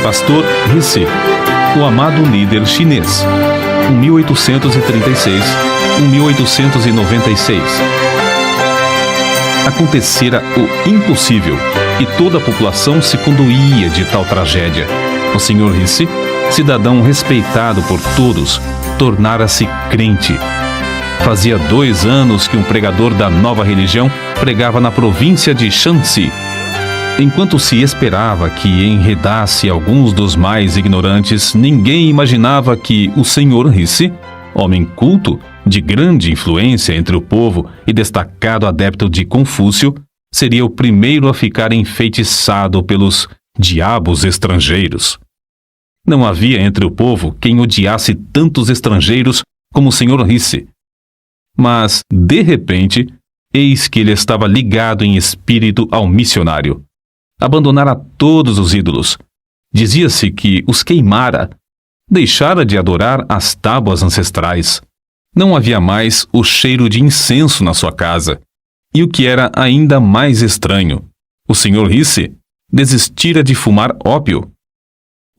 Pastor Rissy, o amado líder chinês, 1836-1896. Acontecera o impossível e toda a população se condoía de tal tragédia. O Sr. Rissy, cidadão respeitado por todos, tornara-se crente. Fazia 2 anos que um pregador da nova religião pregava na província de Shanxi. Enquanto se esperava que enredasse alguns dos mais ignorantes, ninguém imaginava que o Sr. Rissy, homem culto, de grande influência entre o povo e destacado adepto de Confúcio, seria o primeiro a ficar enfeitiçado pelos diabos estrangeiros. Não havia entre o povo quem odiasse tantos estrangeiros como o Sr. Rissy. Mas, de repente, eis que ele estava ligado em espírito ao missionário. Abandonara todos os ídolos. Dizia-se que os queimara. Deixara de adorar as tábuas ancestrais. Não havia mais o cheiro de incenso na sua casa. E o que era ainda mais estranho, o Sr. Rissy desistira de fumar ópio.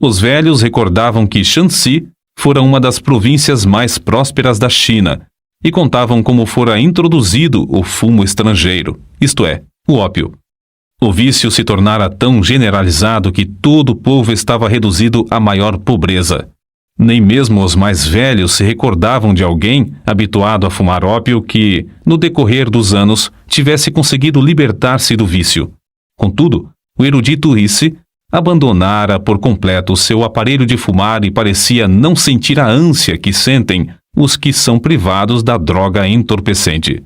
Os velhos recordavam que Shanxi fora uma das províncias mais prósperas da China e contavam como fora introduzido o fumo estrangeiro, isto é, o ópio. O vício se tornara tão generalizado que todo o povo estava reduzido à maior pobreza. Nem mesmo os mais velhos se recordavam de alguém habituado a fumar ópio que, no decorrer dos anos, tivesse conseguido libertar-se do vício. Contudo, o erudito Rissy abandonara por completo seu aparelho de fumar e parecia não sentir a ânsia que sentem os que são privados da droga entorpecente.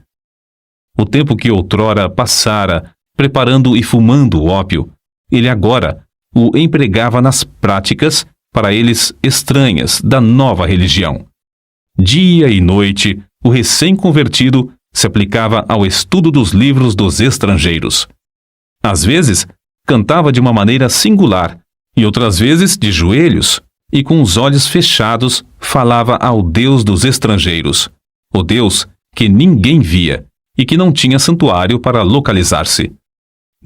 O tempo que outrora passara preparando e fumando o ópio, ele agora o empregava nas práticas, para eles estranhas, da nova religião. Dia e noite, o recém-convertido se aplicava ao estudo dos livros dos estrangeiros. Às vezes, cantava de uma maneira singular, e outras vezes de joelhos, e com os olhos fechados falava ao Deus dos estrangeiros, o Deus que ninguém via e que não tinha santuário para localizar-se.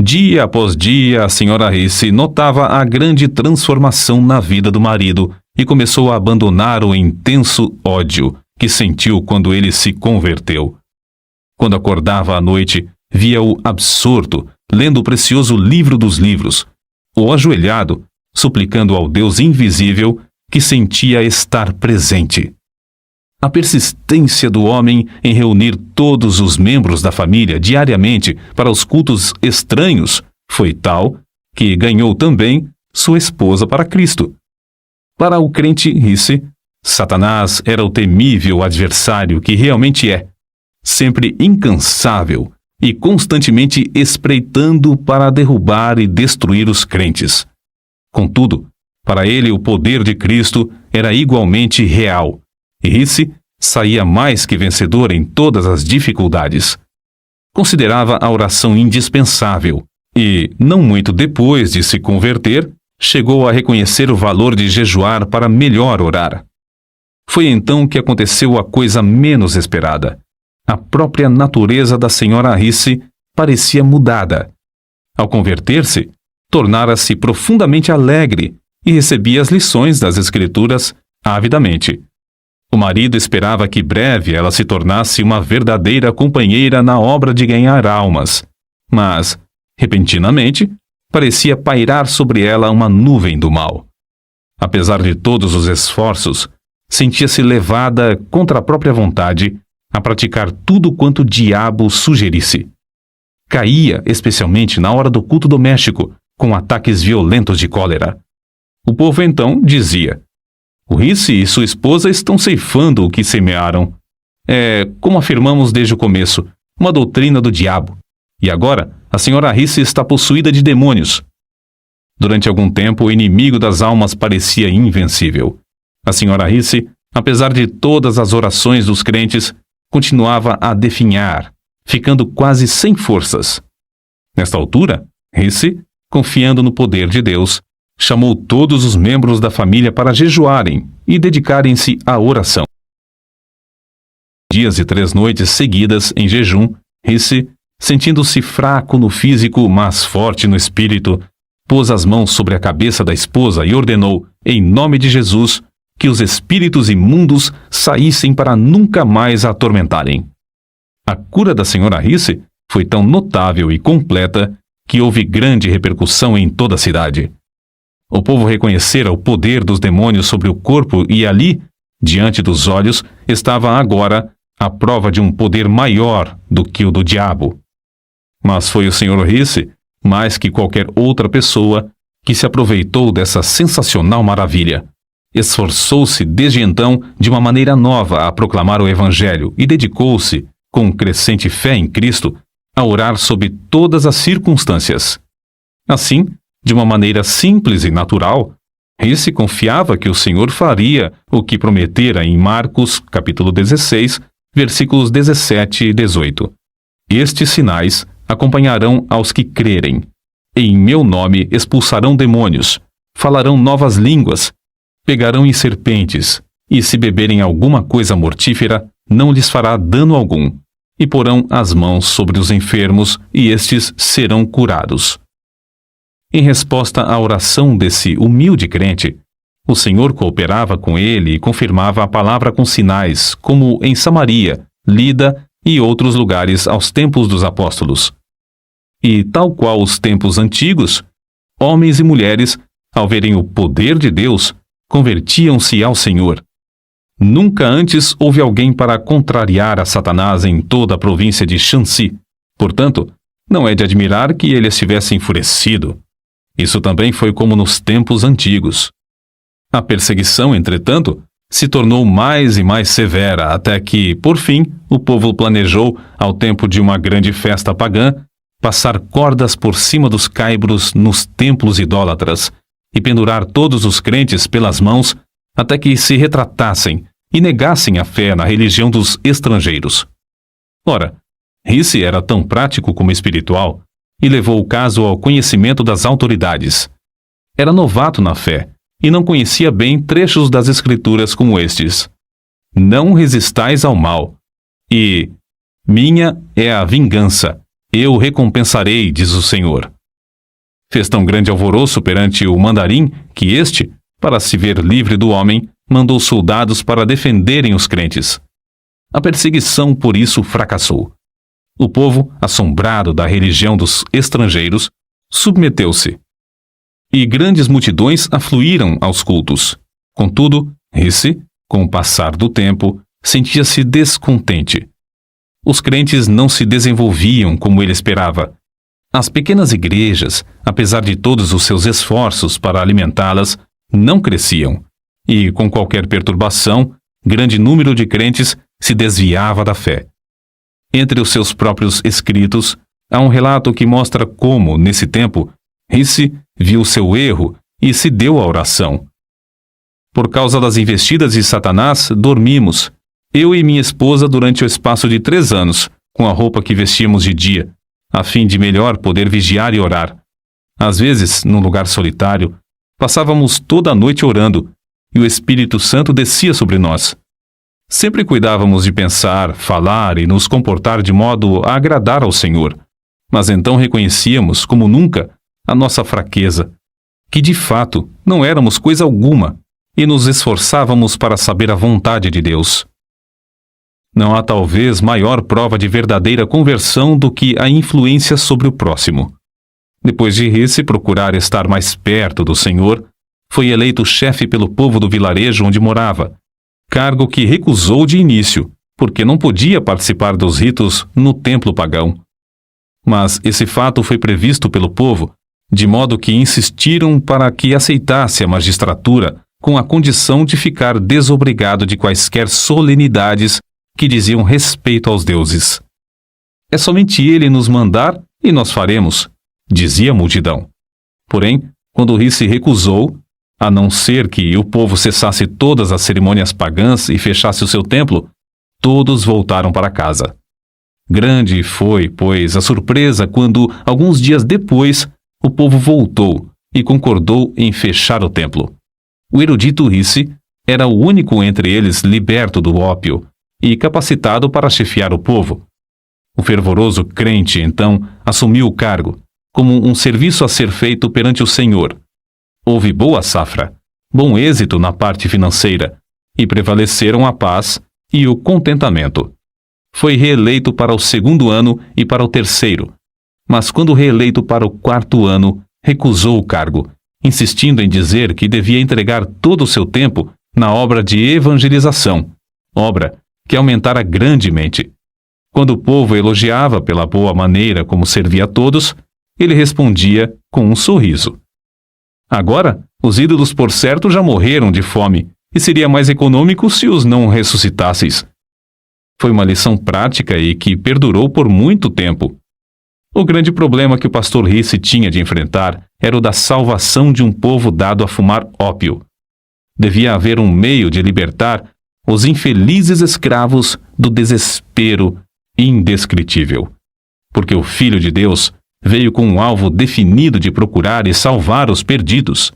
Dia após dia, a Sra. Rissy notava a grande transformação na vida do marido e começou a abandonar o intenso ódio que sentiu quando ele se converteu. Quando acordava à noite, via-o absorto, lendo o precioso livro dos livros, ou ajoelhado, suplicando ao Deus invisível que sentia estar presente. A persistência do homem em reunir todos os membros da família diariamente para os cultos estranhos foi tal que ganhou também sua esposa para Cristo. Para o crente Rissy, Satanás era o temível adversário que realmente é, sempre incansável e constantemente espreitando para derrubar e destruir os crentes. Contudo, para ele o poder de Cristo era igualmente real, e Rissy saía mais que vencedor em todas as dificuldades. Considerava a oração indispensável e, não muito depois de se converter, chegou a reconhecer o valor de jejuar para melhor orar. Foi então que aconteceu a coisa menos esperada. A própria natureza da Sra. Rissy parecia mudada. Ao converter-se, tornara-se profundamente alegre e recebia as lições das Escrituras avidamente. O marido esperava que breve ela se tornasse uma verdadeira companheira na obra de ganhar almas, mas, repentinamente, parecia pairar sobre ela uma nuvem do mal. Apesar de todos os esforços, sentia-se levada contra a própria vontade a praticar tudo quanto o diabo sugerisse. Caía, especialmente na hora do culto doméstico, com ataques violentos de cólera. O povo então dizia: o Rissy e sua esposa estão ceifando o que semearam. É, como afirmamos desde o começo, uma doutrina do diabo. E agora, a Sra. Rissy está possuída de demônios. Durante algum tempo, o inimigo das almas parecia invencível. A Sra. Rissy, apesar de todas as orações dos crentes, continuava a definhar, ficando quase sem forças. Nesta altura, Rissy, confiando no poder de Deus, chamou todos os membros da família para jejuarem e dedicarem-se à oração. Dias e 3 noites seguidas em jejum, Rissy, sentindo-se fraco no físico, mas forte no espírito, pôs as mãos sobre a cabeça da esposa e ordenou, em nome de Jesus, que os espíritos imundos saíssem para nunca mais a atormentarem. A cura da senhora Risse foi tão notável e completa que houve grande repercussão em toda a cidade. O povo reconhecera o poder dos demônios sobre o corpo e ali, diante dos olhos, estava agora a prova de um poder maior do que o do diabo. Mas foi o senhor Risse, mais que qualquer outra pessoa, que se aproveitou dessa sensacional maravilha. Esforçou-se desde então de uma maneira nova a proclamar o Evangelho e dedicou-se, com crescente fé em Cristo, a orar sob todas as circunstâncias. Assim, de uma maneira simples e natural, Risse confiava que o Senhor faria o que prometera em Marcos, capítulo 16, versículos 17 e 18. Estes sinais acompanharão aos que crerem. Em meu nome expulsarão demônios, falarão novas línguas, pegarão em serpentes, e se beberem alguma coisa mortífera, não lhes fará dano algum, e porão as mãos sobre os enfermos, e estes serão curados. Em resposta à oração desse humilde crente, o Senhor cooperava com ele e confirmava a palavra com sinais, como em Samaria, Lida e outros lugares aos tempos dos apóstolos. E, tal qual os tempos antigos, homens e mulheres, ao verem o poder de Deus, convertiam-se ao Senhor. Nunca antes houve alguém para contrariar a Satanás em toda a província de Shanxi. Portanto, não é de admirar que ele estivesse enfurecido. Isso também foi como nos tempos antigos. A perseguição, entretanto, se tornou mais e mais severa, até que, por fim, o povo planejou, ao tempo de uma grande festa pagã, passar cordas por cima dos caibros nos templos idólatras e pendurar todos os crentes pelas mãos até que se retratassem e negassem a fé na religião dos estrangeiros. Ora, Risse era tão prático como espiritual e levou o caso ao conhecimento das autoridades. Era novato na fé e não conhecia bem trechos das Escrituras como estes: não resistais ao mal, e minha é a vingança, eu recompensarei, diz o Senhor. Fez tão grande alvoroço perante o mandarim que este, para se ver livre do homem, mandou soldados para defenderem os crentes. A perseguição por isso fracassou. O povo, assombrado da religião dos estrangeiros, submeteu-se. E grandes multidões afluíram aos cultos. Contudo, Risse, com o passar do tempo, sentia-se descontente. Os crentes não se desenvolviam como ele esperava. As pequenas igrejas, apesar de todos os seus esforços para alimentá-las, não cresciam. E, com qualquer perturbação, grande número de crentes se desviava da fé. Entre os seus próprios escritos, há um relato que mostra como, nesse tempo, Risse viu seu erro e se deu à oração. Por causa das investidas de Satanás, dormimos, eu e minha esposa, durante o espaço de 3 anos, com a roupa que vestíamos de dia, a fim de melhor poder vigiar e orar. Às vezes, num lugar solitário, passávamos toda a noite orando, e o Espírito Santo descia sobre nós. Sempre cuidávamos de pensar, falar e nos comportar de modo a agradar ao Senhor, mas então reconhecíamos, como nunca, a nossa fraqueza, que de fato não éramos coisa alguma, e nos esforçávamos para saber a vontade de Deus. Não há talvez maior prova de verdadeira conversão do que a influência sobre o próximo. Depois de Risse procurar estar mais perto do Senhor, foi eleito chefe pelo povo do vilarejo onde morava, cargo que recusou de início, porque não podia participar dos ritos no templo pagão. Mas esse fato foi previsto pelo povo, de modo que insistiram para que aceitasse a magistratura com a condição de ficar desobrigado de quaisquer solenidades que diziam respeito aos deuses. É somente ele nos mandar e nós faremos, dizia a multidão. Porém, quando Risse recusou, a não ser que o povo cessasse todas as cerimônias pagãs e fechasse o seu templo, todos voltaram para casa. Grande foi, pois, a surpresa quando, alguns dias depois, o povo voltou e concordou em fechar o templo. O erudito Risse era o único entre eles liberto do ópio e capacitado para chefiar o povo. O fervoroso crente, então, assumiu o cargo, como um serviço a ser feito perante o Senhor. Houve boa safra, bom êxito na parte financeira, e prevaleceram a paz e o contentamento. Foi reeleito para o 2º ano e para o 3º, mas quando reeleito para o 4º ano, recusou o cargo, insistindo em dizer que devia entregar todo o seu tempo na obra de evangelização, obra que aumentara grandemente. Quando o povo elogiava pela boa maneira como servia a todos, ele respondia com um sorriso. Agora, os ídolos por certo já morreram de fome, e seria mais econômico se os não ressuscitasseis. Foi uma lição prática e que perdurou por muito tempo. O grande problema que o pastor Risse tinha de enfrentar era o da salvação de um povo dado a fumar ópio. Devia haver um meio de libertar os infelizes escravos do desespero indescritível. Porque o Filho de Deus veio com um alvo definido de procurar e salvar os perdidos.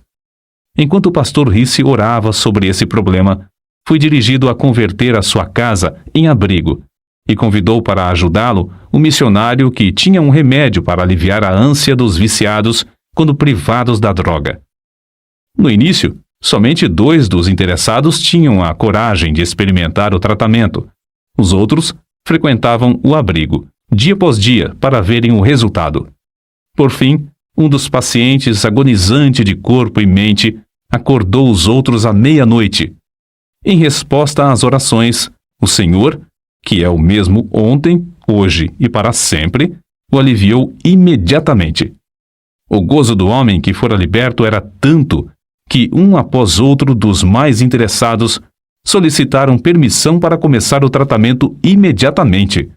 Enquanto o pastor Risse orava sobre esse problema, fui dirigido a converter a sua casa em abrigo e convidou para ajudá-lo um missionário que tinha um remédio para aliviar a ânsia dos viciados quando privados da droga. No início, somente 2 dos interessados tinham a coragem de experimentar o tratamento. Os outros frequentavam o abrigo, dia após dia, para verem o resultado. Por fim, um dos pacientes, agonizante de corpo e mente, acordou os outros à meia-noite. Em resposta às orações, o Senhor, que é o mesmo ontem, hoje e para sempre, o aliviou imediatamente. O gozo do homem que fora liberto era tanto que, um após outro dos mais interessados, solicitaram permissão para começar o tratamento imediatamente.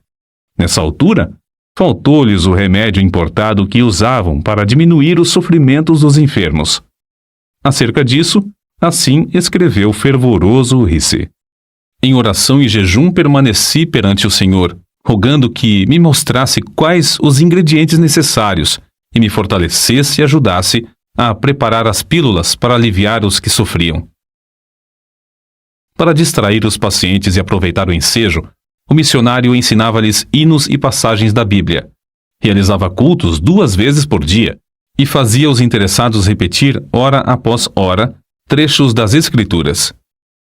Nessa altura, faltou-lhes o remédio importado que usavam para diminuir os sofrimentos dos enfermos. Acerca disso, assim escreveu o fervoroso Risse. Em oração e jejum permaneci perante o Senhor, rogando que me mostrasse quais os ingredientes necessários e me fortalecesse e ajudasse a preparar as pílulas para aliviar os que sofriam. Para distrair os pacientes e aproveitar o ensejo, o missionário ensinava-lhes hinos e passagens da Bíblia. Realizava cultos 2 vezes por dia e fazia os interessados repetir, hora após hora, trechos das Escrituras.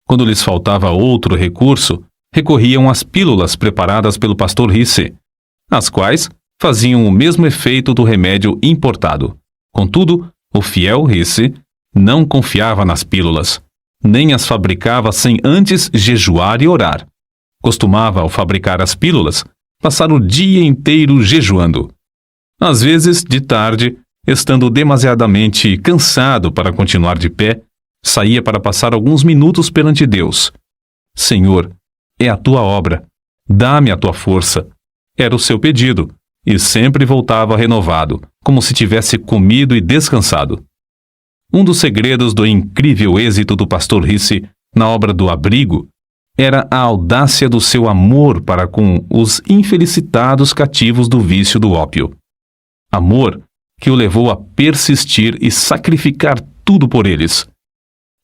Quando lhes faltava outro recurso, recorriam às pílulas preparadas pelo pastor Risse, as quais faziam o mesmo efeito do remédio importado. Contudo, o fiel Risse não confiava nas pílulas, nem as fabricava sem antes jejuar e orar. Costumava, ao fabricar as pílulas, passar o dia inteiro jejuando. Às vezes, de tarde, estando demasiadamente cansado para continuar de pé, saía para passar alguns minutos perante Deus. Senhor, é a tua obra, dá-me a tua força. Era o seu pedido, e sempre voltava renovado, como se tivesse comido e descansado. Um dos segredos do incrível êxito do pastor Risse na obra do abrigo era a audácia do seu amor para com os infelicitados cativos do vício do ópio. Amor que o levou a persistir e sacrificar tudo por eles.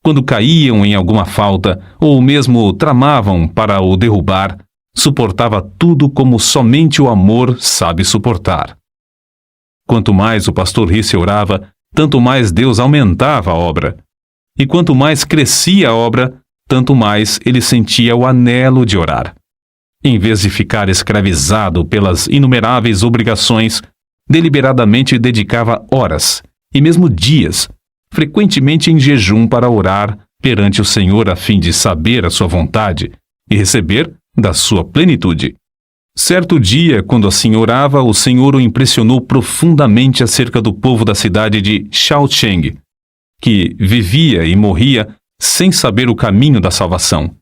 Quando caíam em alguma falta, ou mesmo tramavam para o derrubar, suportava tudo como somente o amor sabe suportar. Quanto mais o pastor Risse orava, tanto mais Deus aumentava a obra. E quanto mais crescia a obra, tanto mais ele sentia o anelo de orar. Em vez de ficar escravizado pelas inumeráveis obrigações, deliberadamente dedicava horas, e mesmo dias, frequentemente em jejum para orar perante o Senhor a fim de saber a sua vontade e receber da sua plenitude. Certo dia, quando assim orava, o Senhor o impressionou profundamente acerca do povo da cidade de Shaocheng, que vivia e morria sem saber o caminho da salvação.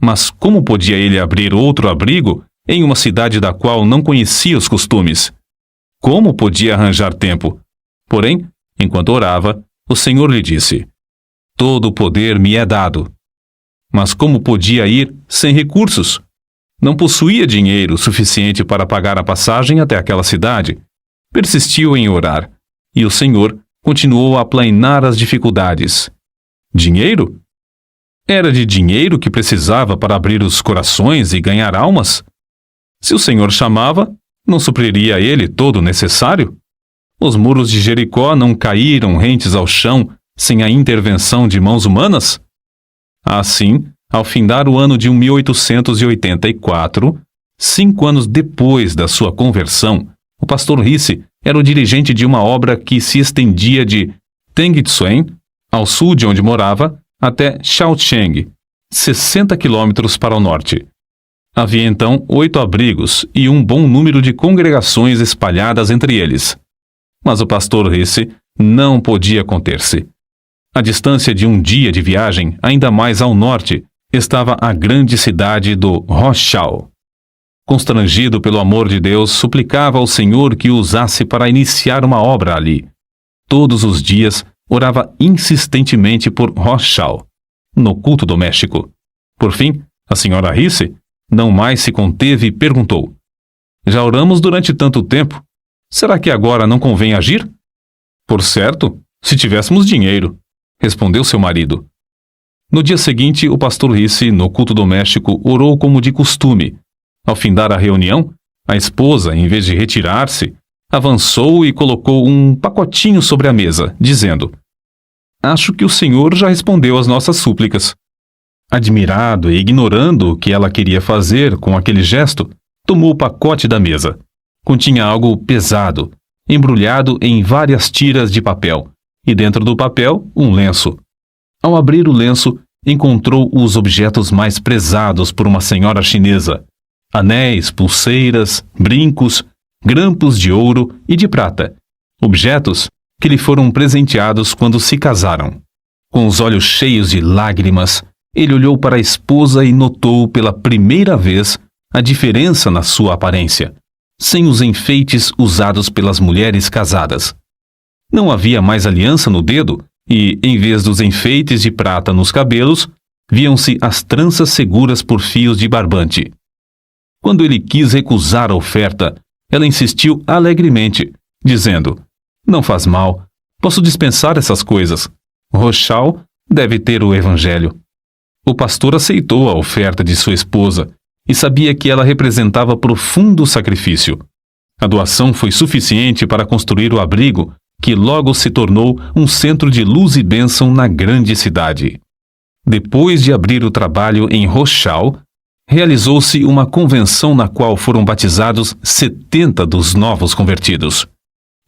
Mas como podia ele abrir outro abrigo em uma cidade da qual não conhecia os costumes? Como podia arranjar tempo? Porém, enquanto orava, o Senhor lhe disse: todo o poder me é dado. Mas como podia ir sem recursos? Não possuía dinheiro suficiente para pagar a passagem até aquela cidade. Persistiu em orar, e o Senhor continuou a aplainar as dificuldades. Dinheiro? Era de dinheiro que precisava para abrir os corações e ganhar almas? Se o Senhor chamava, não supriria ele todo o necessário? Os muros de Jericó não caíram rentes ao chão sem a intervenção de mãos humanas? Assim, ao findar o ano de 1884, 5 anos depois da sua conversão, o pastor Risse era o dirigente de uma obra que se estendia de Tengitsuen, ao sul de onde morava, até Shaocheng, 60 quilômetros para o norte. Havia então 8 abrigos e um bom número de congregações espalhadas entre eles. Mas o pastor Risse não podia conter-se. À distância de um dia de viagem, ainda mais ao norte, estava a grande cidade do Rochal. Constrangido pelo amor de Deus, suplicava ao Senhor que o usasse para iniciar uma obra ali. Todos os dias, orava insistentemente por Rochal, no culto doméstico. Por fim, a senhora Risse não mais se conteve e perguntou: Já oramos durante tanto tempo. Será que agora não convém agir? Por certo, se tivéssemos dinheiro, respondeu seu marido. No dia seguinte, o pastor Risse, no culto doméstico, orou como de costume. Ao findar a reunião, a esposa, em vez de retirar-se, avançou e colocou um pacotinho sobre a mesa, dizendo: Acho que o Senhor já respondeu às nossas súplicas. Admirado e ignorando o que ela queria fazer com aquele gesto, tomou o pacote da mesa. Continha algo pesado, embrulhado em várias tiras de papel, e dentro do papel, um lenço. Ao abrir o lenço, encontrou os objetos mais prezados por uma senhora chinesa: anéis, pulseiras, brincos, grampos de ouro e de prata, objetos que lhe foram presenteados quando se casaram. Com os olhos cheios de lágrimas, ele olhou para a esposa e notou pela primeira vez a diferença na sua aparência, sem os enfeites usados pelas mulheres casadas. Não havia mais aliança no dedo e, em vez dos enfeites de prata nos cabelos, viam-se as tranças seguras por fios de barbante. Quando ele quis recusar a oferta, ela insistiu alegremente, dizendo: Não faz mal, posso dispensar essas coisas. Rochal deve ter o evangelho. O pastor aceitou a oferta de sua esposa e sabia que ela representava profundo sacrifício. A doação foi suficiente para construir o abrigo, que logo se tornou um centro de luz e bênção na grande cidade. Depois de abrir o trabalho em Rochal, realizou-se uma convenção na qual foram batizados 70 dos novos convertidos.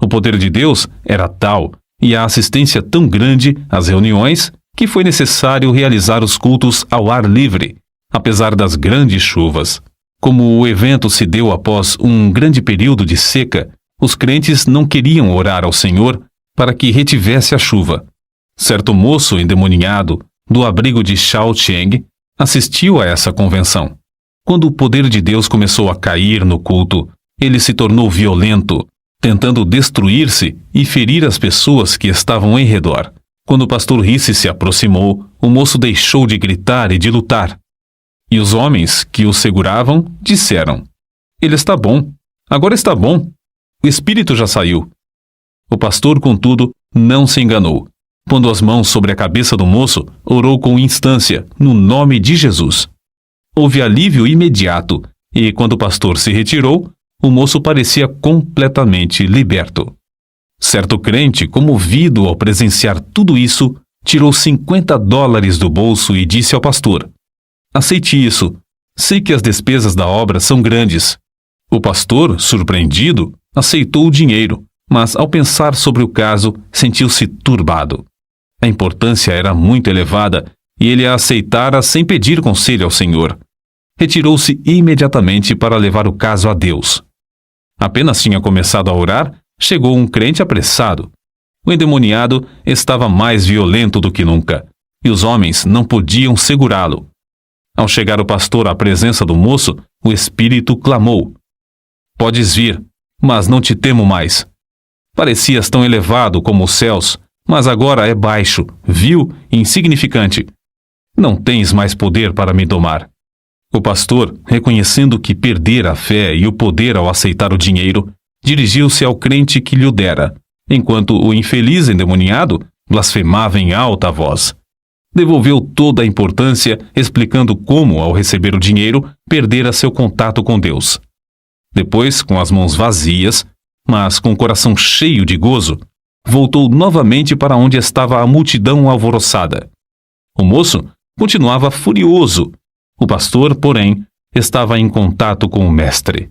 O poder de Deus era tal e a assistência tão grande às reuniões que foi necessário realizar os cultos ao ar livre, apesar das grandes chuvas. Como o evento se deu após um grande período de seca, os crentes não queriam orar ao Senhor para que retivesse a chuva. Certo moço endemoninhado, do abrigo de Shaocheng, assistiu a essa convenção. Quando o poder de Deus começou a cair no culto, ele se tornou violento, tentando destruir-se e ferir as pessoas que estavam em redor. Quando o pastor Risse se aproximou, o moço deixou de gritar e de lutar. E os homens que o seguravam disseram: Ele está bom, agora está bom, o espírito já saiu. O pastor, contudo, não se enganou. Pondo as mãos sobre a cabeça do moço, orou com instância, no nome de Jesus. Houve alívio imediato, e quando o pastor se retirou, o moço parecia completamente liberto. Certo crente, comovido ao presenciar tudo isso, tirou $50 do bolso e disse ao pastor: Aceite isso. Sei que as despesas da obra são grandes. O pastor, surpreendido, aceitou o dinheiro, mas ao pensar sobre o caso, sentiu-se turbado. A importância era muito elevada e ele a aceitara sem pedir conselho ao Senhor. Retirou-se imediatamente para levar o caso a Deus. Apenas tinha começado a orar, chegou um crente apressado. O endemoniado estava mais violento do que nunca, e os homens não podiam segurá-lo. Ao chegar o pastor à presença do moço, o espírito clamou: Podes vir, mas não te temo mais. Parecias tão elevado como os céus, mas agora é baixo, vil e insignificante. Não tens mais poder para me domar. O pastor, reconhecendo que perdera a fé e o poder ao aceitar o dinheiro, dirigiu-se ao crente que lhe o dera, enquanto o infeliz endemoniado blasfemava em alta voz. Devolveu toda a importância, explicando como, ao receber o dinheiro, perdera seu contato com Deus. Depois, com as mãos vazias, mas com o coração cheio de gozo, voltou novamente para onde estava a multidão alvoroçada. O moço continuava furioso. O pastor, porém, estava em contato com o mestre.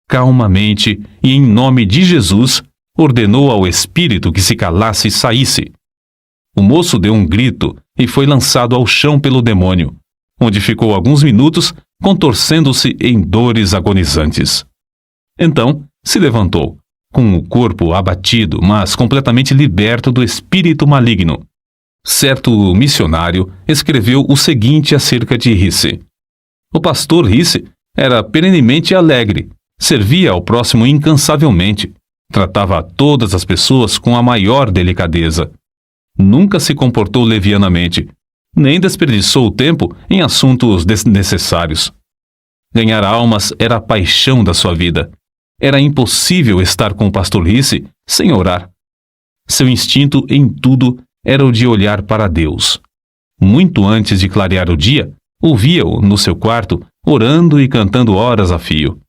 Calmamente e em nome de Jesus, ordenou ao espírito que se calasse e saísse. O moço deu um grito e foi lançado ao chão pelo demônio, onde ficou alguns minutos contorcendo-se em dores agonizantes. Então se levantou, com o corpo abatido, mas completamente liberto do espírito maligno. Certo missionário escreveu o seguinte acerca de Risse: o pastor Risse era perenemente alegre, servia ao próximo incansavelmente, tratava a todas as pessoas com a maior delicadeza. Nunca se comportou levianamente, nem desperdiçou o tempo em assuntos desnecessários. Ganhar almas era a paixão da sua vida. Era impossível estar com o pastor Risse sem orar. Seu instinto em tudo era o de olhar para Deus. Muito antes de clarear o dia, ouvia-o no seu quarto, orando e cantando horas a fio.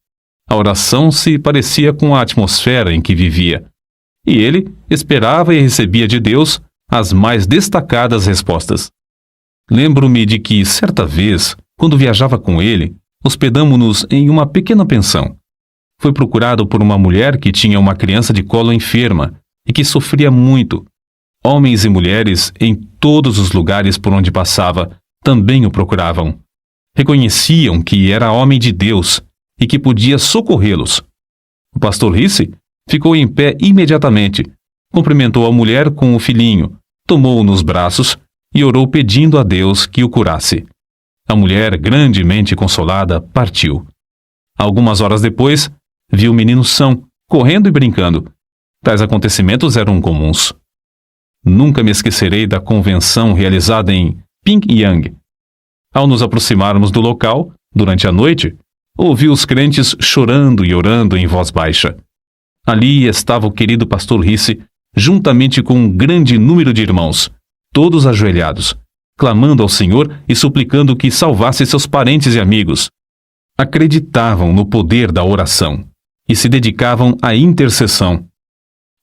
A oração se parecia com a atmosfera em que vivia, e ele esperava e recebia de Deus as mais destacadas respostas. Lembro-me de que, certa vez, quando viajava com ele, hospedamo-nos em uma pequena pensão. Foi procurado por uma mulher que tinha uma criança de colo enferma e que sofria muito. Homens e mulheres, em todos os lugares por onde passava, também o procuravam. Reconheciam que era homem de Deus e que podia socorrê-los. O pastor Risse ficou em pé imediatamente, cumprimentou a mulher com o filhinho, tomou-o nos braços e orou pedindo a Deus que o curasse. A mulher, grandemente consolada, partiu. Algumas horas depois, viu o menino são, correndo e brincando. Tais acontecimentos eram comuns. Nunca me esquecerei da convenção realizada em Pyongyang. Ao nos aproximarmos do local, durante a noite, ouvi os crentes chorando e orando em voz baixa. Ali estava o querido pastor Risse, juntamente com um grande número de irmãos, todos ajoelhados, clamando ao Senhor e suplicando que salvasse seus parentes e amigos. Acreditavam no poder da oração e se dedicavam à intercessão.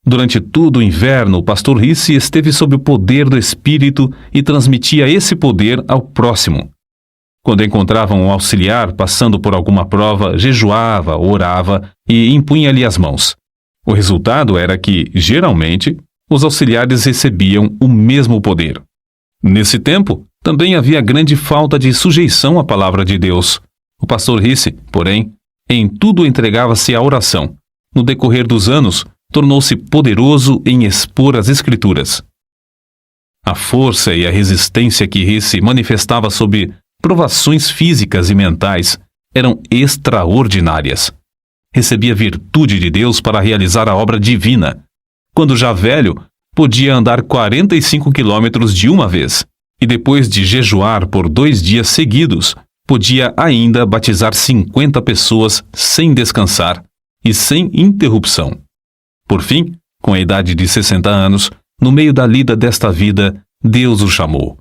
Durante todo o inverno, o pastor Risse esteve sob o poder do Espírito e transmitia esse poder ao próximo. Quando encontravam um auxiliar passando por alguma prova, jejuava, orava e impunha-lhe as mãos. O resultado era que, geralmente, os auxiliares recebiam o mesmo poder. Nesse tempo, também havia grande falta de sujeição à palavra de Deus. O pastor Risse, porém, em tudo entregava-se à oração. No decorrer dos anos, tornou-se poderoso em expor as Escrituras. A força e a resistência que Risse manifestava sob provações físicas e mentais eram extraordinárias. Recebia virtude de Deus para realizar a obra divina. Quando já velho, podia andar 45 quilômetros de uma vez, e depois de jejuar por 2 dias seguidos, podia ainda batizar 50 pessoas sem descansar e sem interrupção. Por fim, com a idade de 60 anos, no meio da lida desta vida, Deus o chamou.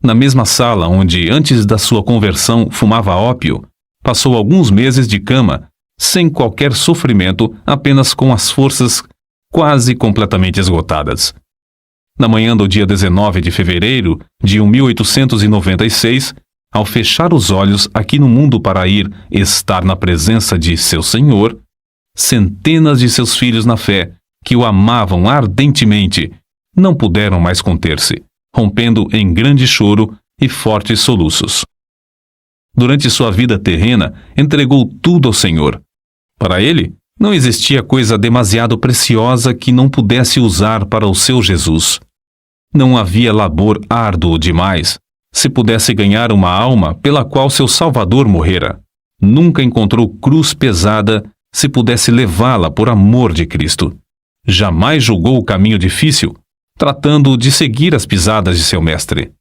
Na mesma sala onde, antes da sua conversão, fumava ópio, passou alguns meses de cama, sem qualquer sofrimento, apenas com as forças quase completamente esgotadas. Na manhã do dia 19 de fevereiro de 1896, ao fechar os olhos aqui no mundo para ir estar na presença de seu Senhor, centenas de seus filhos na fé, que o amavam ardentemente, não puderam mais conter-se, rompendo em grande choro e fortes soluços. Durante sua vida terrena, entregou tudo ao Senhor. Para ele, não existia coisa demasiado preciosa que não pudesse usar para o seu Jesus. Não havia labor árduo demais, se pudesse ganhar uma alma pela qual seu Salvador morrera. Nunca encontrou cruz pesada, se pudesse levá-la por amor de Cristo. Jamais julgou o caminho difícil, tratando de seguir as pisadas de seu mestre.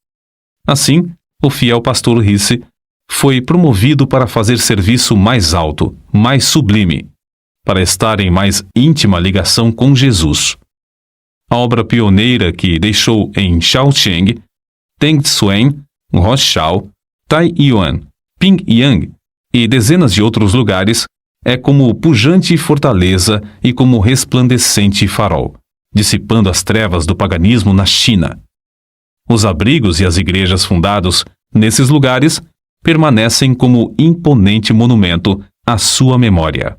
Assim, o fiel pastor Risse foi promovido para fazer serviço mais alto, mais sublime, para estar em mais íntima ligação com Jesus. A obra pioneira que deixou em Shaoxing, Tengsuen, Roshao, Taiyuan, Pyongyang e dezenas de outros lugares é como pujante fortaleza e como resplandecente farol, dissipando as trevas do paganismo na China. Os abrigos e as igrejas fundados nesses lugares permanecem como imponente monumento à sua memória.